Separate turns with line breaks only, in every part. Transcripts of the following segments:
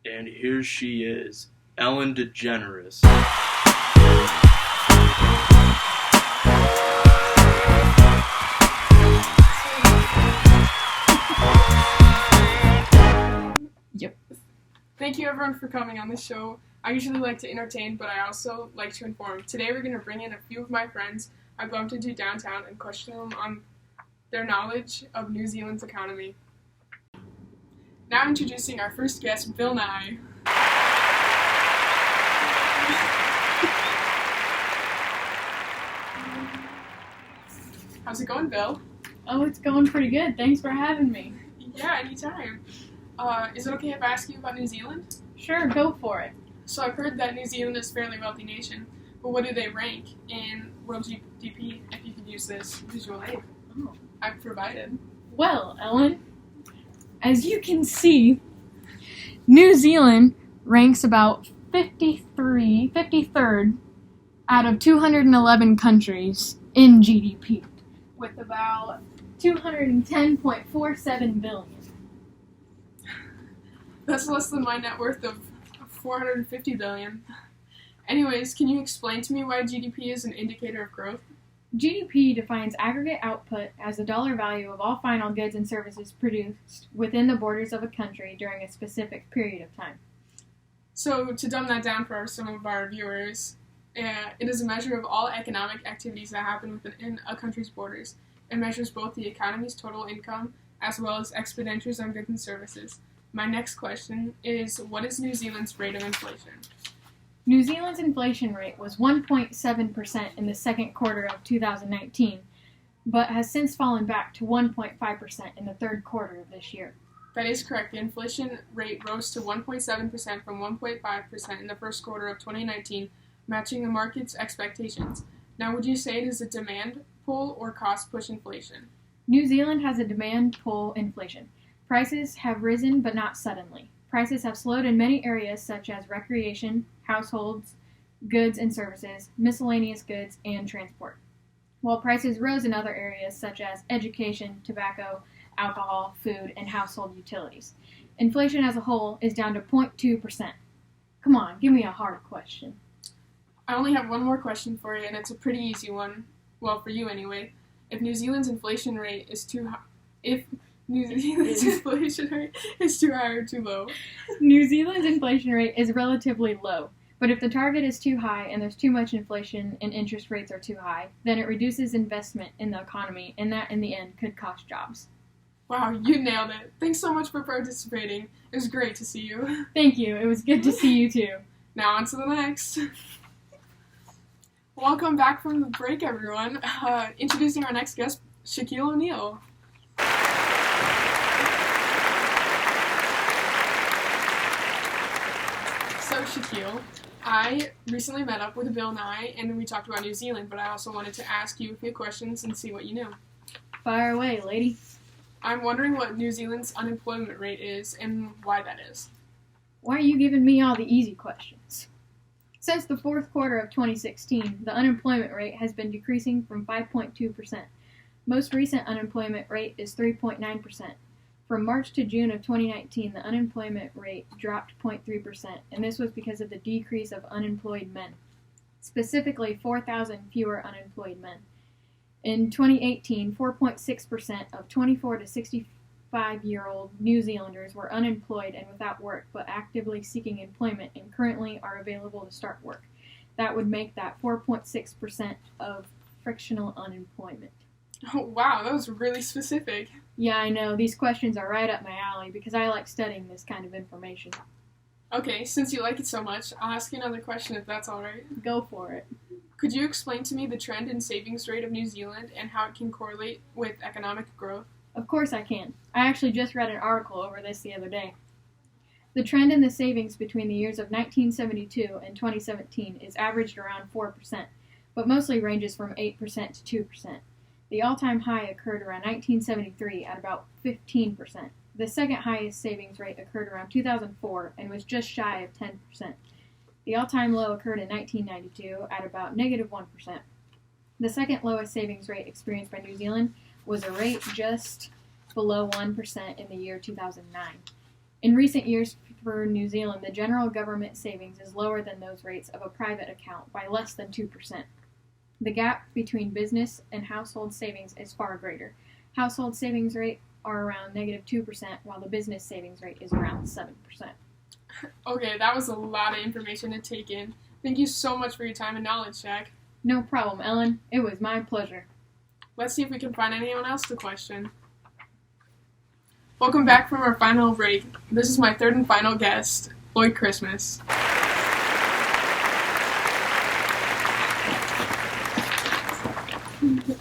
And here she is, Ellen DeGeneres.
Yep. Thank you everyone for coming on this show. I usually like to entertain, but I also like to inform. Today we're going to bring in a few of my friends I bumped into downtown and question them on their knowledge of New Zealand's economy. Now introducing our first guest, Bill Nye. How's it going, Bill?
Oh, it's going pretty good. Thanks for having me.
Yeah, anytime. Is it okay if I ask you about New Zealand?
Sure, go for it.
So I've heard that New Zealand is a fairly wealthy nation, but what do they rank in world GDP if you could use this visual aid I've provided?
Well, Ellen, as you can see, New Zealand ranks about 53rd out of 211 countries in GDP, with about 210.47 billion.
That's less than my net worth of 450 billion. Anyways, can you explain to me why GDP is an indicator of growth?
GDP defines aggregate output as the dollar value of all final goods and services produced within the borders of a country during a specific period of time.
So, to dumb that down for some of our viewers, it is a measure of all economic activities that happen within a country's borders. It measures both the economy's total income as well as expenditures on goods and services. My next question is, what is New Zealand's rate of inflation?
New Zealand's inflation rate was 1.7% in the second quarter of 2019, but has since fallen back to 1.5% in the third quarter of this year.
That is correct. The inflation rate rose to 1.7% from 1.5% in the first quarter of 2019, matching the market's expectations. Now, would you say it is a demand pull or cost push inflation?
New Zealand has a demand pull inflation. Prices have risen, but not suddenly. Prices have slowed in many areas such as recreation, households, goods and services, miscellaneous goods, and transport, while prices rose in other areas such as education, tobacco, alcohol, food, and household utilities. Inflation as a whole is down to 0.2%. Come on, give me a hard question.
I only have one more question for you, and it's a pretty easy one. Well, for you anyway. If New Zealand's inflation rate is too high, New Zealand's inflation rate is too high or too low?
New Zealand's inflation rate is relatively low, but if the target is too high and there's too much inflation and interest rates are too high, then it reduces investment in the economy, and that in the end could cost jobs.
Wow, you nailed it. Thanks so much for participating. It was great to see you.
Thank you. It was good to see you too.
Now on to the next. Welcome back from the break, everyone. Introducing our next guest, Shaquille O'Neal. So, Shaquille, I recently met up with Bill Nye, and we talked about New Zealand, but I also wanted to ask you a few questions and see what you knew.
Fire away, lady.
I'm wondering what New Zealand's unemployment rate is and why that is.
Why are you giving me all the easy questions? Since the fourth quarter of 2016, the unemployment rate has been decreasing from 5.2%. Most recent unemployment rate is 3.9%. From March to June of 2019, the unemployment rate dropped 0.3%, and this was because of the decrease of unemployed men, specifically 4,000 fewer unemployed men. In 2018, 4.6% of 24 to 65-year-old New Zealanders were unemployed and without work, but actively seeking employment and currently are available to start work. That would make that 4.6% of frictional unemployment.
Oh, wow, that was really specific.
Yeah, I know. These questions are right up my alley because I like studying this kind of information.
Okay, since you like it so much, I'll ask you another question if that's alright.
Go for it.
Could you explain to me the trend in savings rate of New Zealand and how it can correlate with economic growth?
Of course I can. I actually just read an article over this the other day. The trend in the savings between the years of 1972 and 2017 is averaged around 4%, but mostly ranges from 8% to 2%. The all-time high occurred around 1973 at about 15%. The second highest savings rate occurred around 2004 and was just shy of 10%. The all-time low occurred in 1992 at about negative 1%. The second lowest savings rate experienced by New Zealand was a rate just below 1% in the year 2009. In recent years, for New Zealand, the general government savings is lower than those rates of a private account by less than 2%. The gap between business and household savings is far greater. Household savings rate are around negative 2%, while the business savings rate is around 7%.
Okay, that was a lot of information to take in. Thank you so much for your time and knowledge, Jack.
No problem, Ellen. It was my pleasure.
Let's see if we can find anyone else to question. Welcome back from our final break. This is my third and final guest, Lloyd Christmas.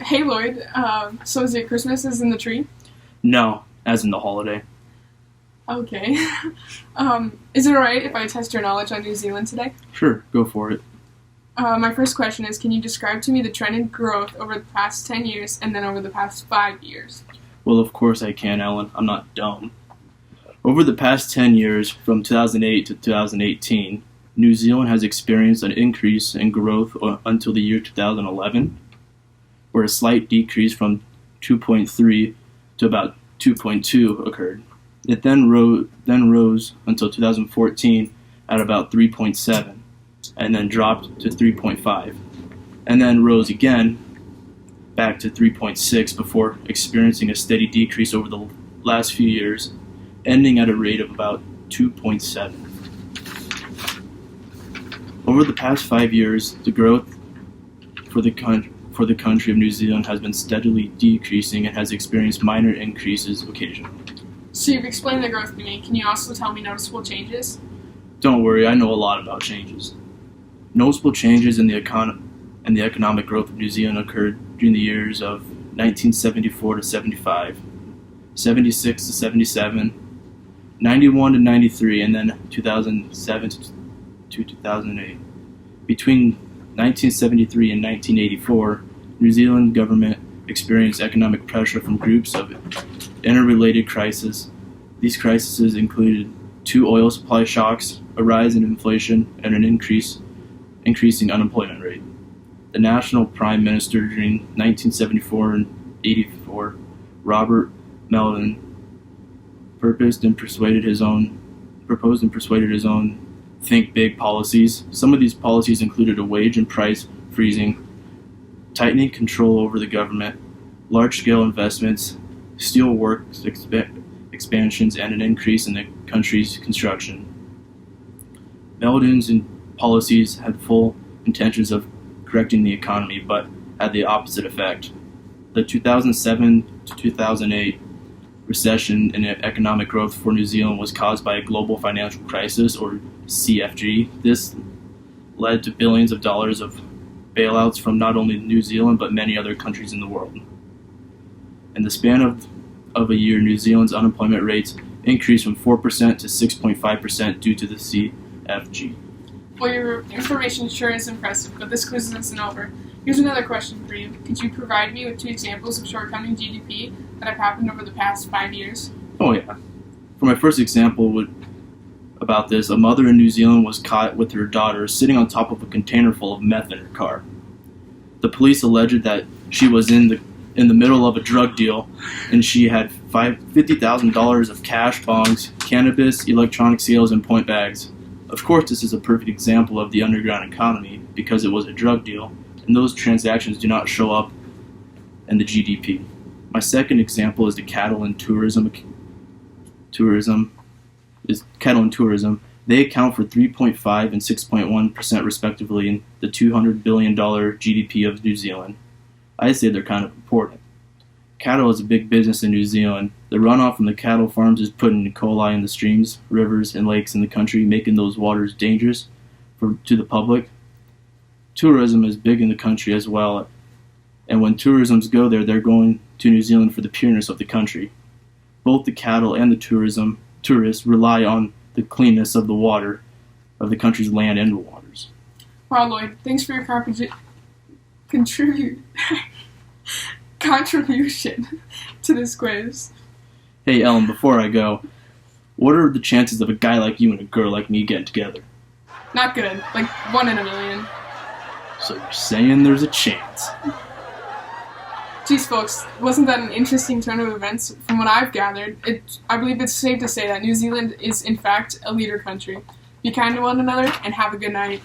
Hey Lloyd, so is it Christmas is in the tree?
No, as in the holiday.
Okay. Is it alright if I test your knowledge on New Zealand today?
Sure, go for it.
My first question is, can you describe to me the trend in growth over the past 10 years and then over the past 5 years?
Well, of course I can, Ellen. I'm not dumb. Over the past 10 years, from 2008 to 2018, New Zealand has experienced an increase in growth until the year 2011, where a slight decrease from 2.3 to about 2.2 occurred. It then rose until 2014 at about 3.7, and then dropped to 3.5, and then rose again back to 3.6 before experiencing a steady decrease over the last few years, ending at a rate of about 2.7. Over the past 5 years, the growth for the country of New Zealand has been steadily decreasing and has experienced minor increases occasionally.
So you've explained the growth to me. Can you also tell me noticeable changes?
Don't worry, I know a lot about changes. Noticeable changes in the economic growth of New Zealand occurred during the years of 1974 to 75, 76 to 77, 91 to 93, and then 2007 to 2008. Between 1973 and 1984, New Zealand government experienced economic pressure from groups of interrelated crises. These crises included 2 oil supply shocks, a rise in inflation, and an increasing unemployment rate. The national prime minister during 1974 and 84, Robert Melton, proposed and persuaded his own think big policies. Some of these policies included a wage and price freezing, tightening control over the government, large-scale investments, steel works expansions, and an increase in the country's construction. Melton's policies had full intentions of correcting the economy, but had the opposite effect. The 2007 to 2008 recession in economic growth for New Zealand was caused by a global financial crisis, or CFG. This led to billions of dollars of bailouts from not only New Zealand but many other countries in the world. In the span of a year, New Zealand's unemployment rates increased from 4% to 6.5% due to the CFG.
Well, your information sure is impressive, but this quiz isn't over. Here's another question for you. Could you provide me with 2 examples of shortcoming GDP that have happened over the past 5 years?
Oh yeah. For my first example about this, a mother in New Zealand was caught with her daughter sitting on top of a container full of meth in her car. The police alleged that she was in the middle of a drug deal, and she had $50,000 of cash, bongs, cannabis, electronic sales, and point bags. Of course, this is a perfect example of the underground economy because it was a drug deal, and those transactions do not show up in the GDP. My second example is the cattle and tourism. They account for 3.5 and 6.1% respectively in the $200 billion GDP of New Zealand. I say they're kind of important. Cattle is a big business in New Zealand. The runoff from the cattle farms is put in E. coli in the streams, rivers, and lakes in the country, making those waters dangerous to the public. Tourism is big in the country as well, and when tourists go there, they're going to New Zealand for the pureness of the country. Both the cattle and the tourists rely on the cleanness of the water of the country's land and waters.
Wow, Lloyd, thanks for your contribution to this quiz.
Hey Ellen, before I go, what are the chances of a guy like you and a girl like me getting together?
Not good, like 1 in a million.
So you're saying there's a chance?
Geez, folks, wasn't that an interesting turn of events? From what I've gathered, I believe it's safe to say that New Zealand is, in fact, a leader country. Be kind to one another, and have a good night.